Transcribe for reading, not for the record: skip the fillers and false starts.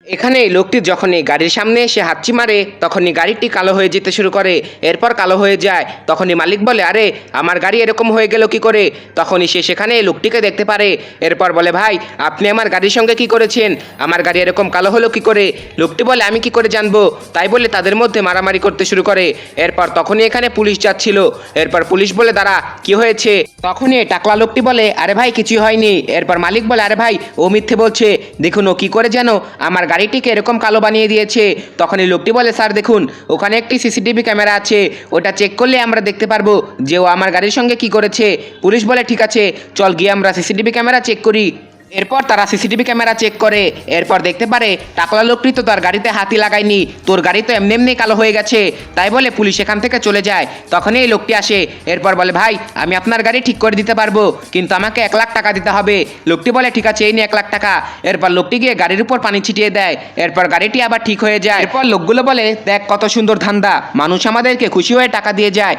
এখানে লোকটি যখনই গাড়ির সামনে এসে হাঁচি মারে তখনই গাড়িটি কালো হয়ে যেতে শুরু করে। এরপর কালো হয়ে যায়। তখনই মালিক বলে, আরে আমার গাড়ি এরকম হয়ে গেল কি করে? তখনই সে সেখানে লোকটিকে দেখতে পারে। এরপর বলে, ভাই আপনি আমার গাড়ির সঙ্গে কি করেছেন? আমার গাড়ি এরকম কালো হলো কি করে? লোকটি বলে, আমি কি করে জানবো? তাই বলে তাদের মধ্যে মারামারি করতে শুরু করে। এরপর তখনই এখানে পুলিশ যাচ্ছিল। এরপর পুলিশ বলে, দাঁড়া, কি হয়েছে? তখনই টাকলা লোকটি বলে, আরে ভাই কিছুই হয়নি। এরপর মালিক বলে, আরে ভাই ও মিথ্যে বলছে, দেখুন ও কি করে যেন আমার গাড়িটিকে এরকম কালো বানিয়ে দিয়েছে। তখনই লোকটি বলে, স্যার দেখুন ওখানে একটি সিসিটিভি ক্যামেরা আছে, ওটা চেক করলে আমরা দেখতে পারবো যে ও আমার গাড়ির সঙ্গে কি করেছে। পুলিশ বলে, ঠিক আছে চল গিয়ে আমরা সিসিটিভি ক্যামেরা চেক করি। এরপর তারা সিসিটিভি ক্যামেরা চেক করে। এরপর দেখতে পারে টাকলা লোকটি তো তার গাড়িতে হাতই লাগায়নি, তোর গাড়ি তো এমনি এমনি কালো হয়ে গেছে। তাই বলে পুলিশ এখান থেকে চলে যায়। তখনই এই লোকটি আসে। এরপর বলে, ভাই আমি আপনার গাড়ি ঠিক করে দিতে পারবো, কিন্তু আমাকে 1 লাখ টাকা দিতে হবে। লোকটি বলে, ঠিক আছে এই নিয়ে 1 লাখ টাকা। এরপর লোকটি গিয়ে গাড়ির উপর পানি ছিটিয়ে দেয়। এরপর গাড়িটি আবার ঠিক হয়ে যায়। এরপর লোকগুলো বলে, দেখ কত সুন্দর ধান্দা, মানুষ আমাদেরকে খুশি হয়ে টাকা দিয়ে যায়।